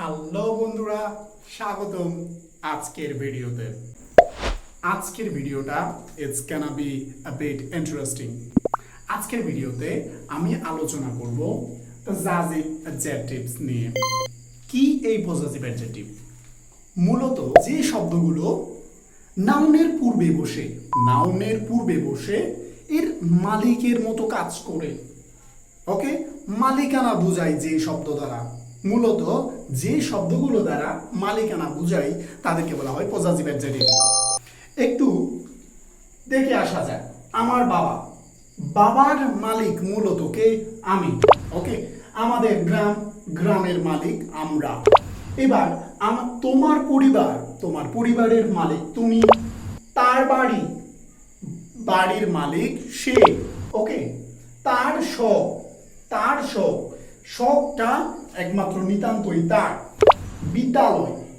Hello বন্ধুরা, স্বাগতম আজকের ভিডিওতে। আজকের ভিডিওটা it's gonna be a bit interesting. আজকের ভিডিওতে আমি আলোচনা করব পজেসিভ অ্যাডজেক্টিভস নিয়ে। কি এই পজেসিভ অ্যাডজেক্টিভ? মূলত যে শব্দগুলো নাউনের পূর্বে বসে এর মালিকের মতো কাজ করে, ওকে, মালিকানা বুঝায় যে শব্দ দ্বারা, মূলত যে শব্দগুলো দ্বারা মালিকানা বুঝাই তাদেরকে বলা হয় পজেসিভ অ্যাডজেক্টিভ। একটু দেখে আসা যায়। আমার বাবার মালিক মূলত কে? আমি। ওকে, আমাদের গ্রামের মালিক আমরা। এবার তোমার পরিবারের মালিক তুমি। তার বাড়ির মালিক সে। ওকে, তার শখটা একমাত্র নিতান্তই তার।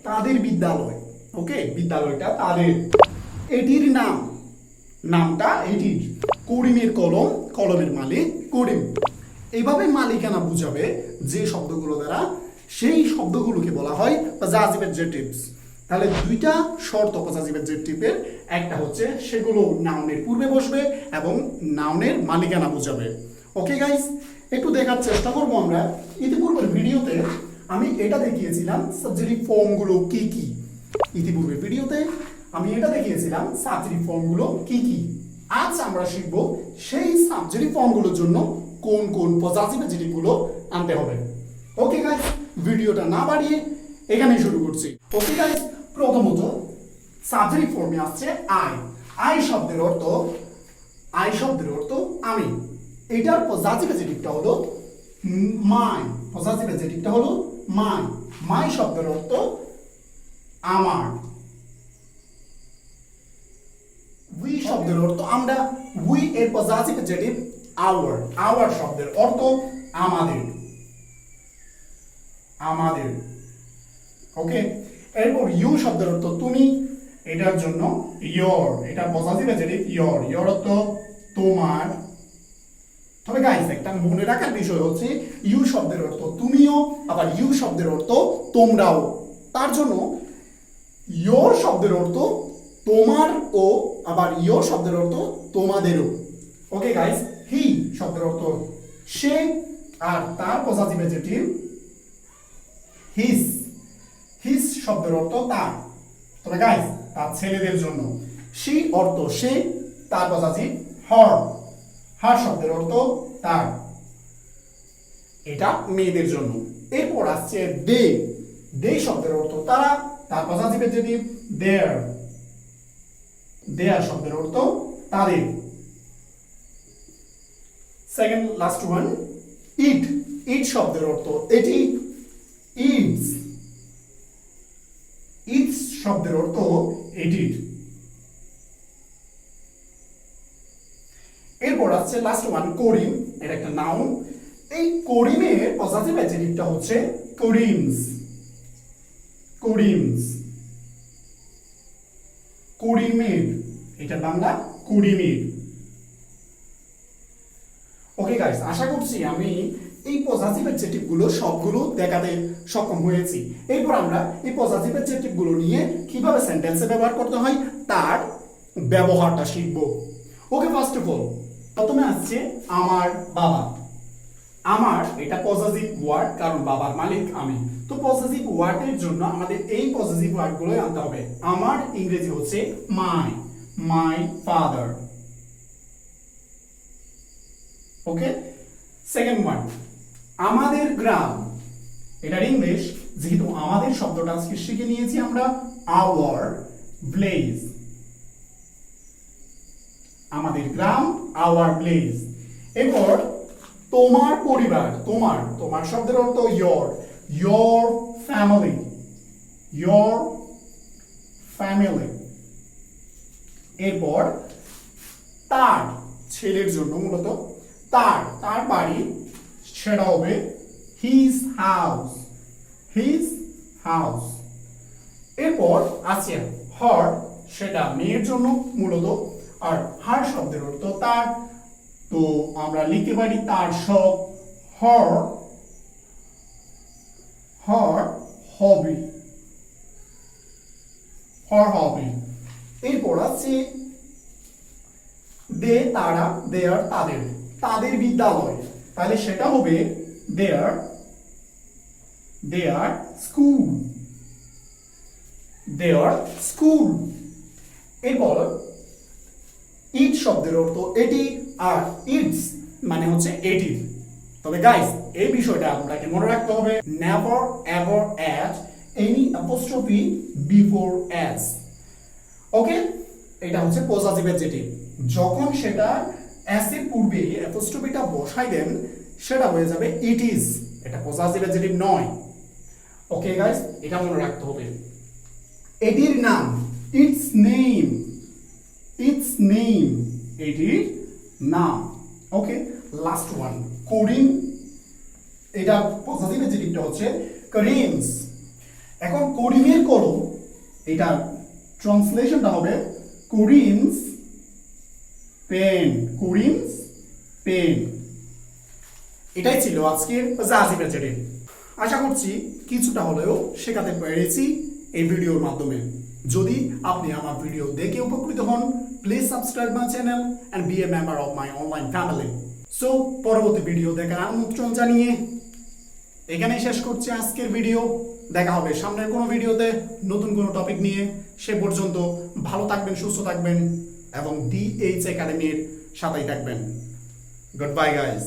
তাদের বিদ্যালয়। ওকে, বিদ্যালয়টা তাদের। এটির নামটা এটির। করিমের কলমের মালিক করিম। এইভাবে মালিকানা বুঝাবে যে শব্দগুলো দ্বারা, সেই শব্দগুলোকে বলা হয় পজেসিভ অ্যাডজেক্টিভস। তাহলে দুইটা শর্ত পজেসিভ অ্যাডজেক্টিভের, একটা হচ্ছে সেগুলো নাউনের পূর্বে বসবে এবং নাউনের মালিকানা বুঝাবে। ওকে গাইস, একটু দেখার চেষ্টা করবো আমরা। ইতিপূর্বের ভিডিওতে আমি এটা দেখিয়েছিলাম সাবজেক্টিভ ফর্মগুলো কি কি। ইতিপূর্বের ভিডিওতে আমি এটা দেখিয়েছিলাম সাবজেক্টিভ ফর্মগুলো কি কি। আজ আমরা শিখব সেই সাবজেক্টিভ ফর্মগুলোর জন্য কোন কোন পজেসিভ অ্যাডজেক্টিভগুলো আনতে হবে। ওকে গাইস, ভিডিওটা না বাড়িয়ে এখানেই শুরু করছি। ওকে গাইস, প্রথমত সাবজেক্টিভ ফর্মে আসছে আই শব্দের অর্থ আমি। এটার পজেসিভ অ্যাডজেক্টিভটা হলো মাই। মাই শব্দের অর্থ আমার। উই শব্দের অর্থ আমরা। উই এর পজেসিভ অ্যাডজেক্টিভ আওয়ার শব্দের অর্থ আমাদের। ওকে, এরপর ইউ শব্দের অর্থ তুমি। এটার জন্য এটা পজেসিভ অ্যাডজেক্টিভ ইয়োর অর্থ তোমার। তবে গাইস, একটা মনে রাখার বিষয় হচ্ছে ইউ শব্দের অর্থ তুমিও, আবার ইউ শব্দের অর্থ তোমরাও। তার জন্য ইয়োর শব্দের অর্থ তোমার ও, আবার ইয়োর শব্দের অর্থ তোমাদেরও। ওকে গাইস, হি শব্দের অর্থ সে, আর তার পজেসিভ অ্যাডজেক্টিভ হিজ শব্দের অর্থ তার। তবে গাইস, তার ছেলেদের জন্য সি অর্থ সে, তার পজেসিভ হার শব্দের অর্থ তার। এটা মেয়েদের জন্য। এরপর আসছে দে শব্দের অর্থ তারা, তার পজেসিভ অ্যাডজেক্টিভ দেয়ার শব্দের অর্থ তাদের। সেকেন্ড লাস্ট ওয়ান, ইট শব্দের অর্থ এটি, ইটস শব্দের অর্থ এটির। এরপর আসছে লাস্ট ওয়ান, করিম। এটা একটা নাউন। এই করিমের পজেসিভ অ্যাডজেক্টিভটা হচ্ছে করিমের। এটা বাংলা করিমের। ওকে গাইস, আশা করছি আমি এই পজেসিভ অ্যাডজেক্টিভ গুলো সবগুলো দেখাতে সক্ষম হয়েছি। এরপর আমরা এই পজেসিভ অ্যাডজেক্টিভ গুলো নিয়ে কিভাবে সেন্টেন্সে ব্যবহার করতে হয় তার ব্যবহারটা শিখব। ওকে, ফার্স্ট অফ অল প্রথমে আসছে আমার বাবা। আমার এটা পজেসিভ ওয়ার্ড, কারণ বাবার মালিক আমি। তো পজেসিভ ওয়ার্ডের জন্য আমাদের এই পজেসিভ ওয়ার্ডগুলো আনতে হবে। আমার ইংরেজি হচ্ছে my father. Okay, second word আমাদের গ্রাম। এটার ইংলিশ, যেহেতু আমাদের শব্দটা আজকে শিখে নিয়েছি আমরা, আওয়ার ভিলেজ। আমাদের গ্রাম, আওয়ার ভিলেজ। এরপর তোমার পরিবার, তোমার শব্দের অর্থ your family। এরপর তার ছেলের জন্য মূলত তার বাড়ি, সেটা হবে his house। এরপর আছে her, সেটা মেয়ের জন্য মূলত, আর হার শব্দের অর্থ তার। তো আমরা লিখতে পারি তার শখ, her হবি, her hobby। এরপর আছে দে, তারা, দেয়ার, তাদের, তাদের বিদ্যালয়, তাহলে সেটা হবে দেয়ার স্কুল, দেয়ার স্কুল। এরপর ইট শব্দের অর্থ এটি, আর ইটস মানে হচ্ছে এটির। তবে গাইস এই বিষয়টা আপনাকে মনে রাখতে হবে, never ever add any apostrophe before S. Okay, এটা হচ্ছে পজেসিভ অ্যাডজেক্টিভ। যখন সেটা এস এর পূর্বে অ্যাপোস্ট্রফিটা বসাই দেন সেটা হয়ে যাবে ইট ইজ, এটা পজেসিভ অ্যাডজেক্টিভ নয়। ওকে গাইস, এটা মনে রাখতে হবে। এটির নাম, ইটস নেম, এটির নাম। ওকে, লাস্ট ওয়ান করিম, এটা পজিটিভ অ্যাডজেক্টিভটা হচ্ছে করিমস। এখন করিমের কলম, এটা ট্রান্সলেশনটা হবে করিমস পেন, এটাই ছিল আজকের পজিটিভ অ্যাডজেক্টিভ। আশা করছি কিছুটা হলেও শেখাতে পেরেছি এই ভিডিওর মাধ্যমে। যদি আপনি আমার ভিডিও দেখে উপকৃত হন, please subscribe my channel and be a member of my online family. So পরবর্তী ভিডিও দেখার আমন্ত্রণ জানিয়ে এখানেই শেষ করছি আজকের ভিডিও। দেখা হবে সামনের কোনো ভিডিওতে নতুন কোনো টপিক নিয়ে। সে পর্যন্ত ভালো থাকবেন, সুস্থ থাকবেন এবং DH একাডেমির সাথেই থাকবেন। Good bye guys.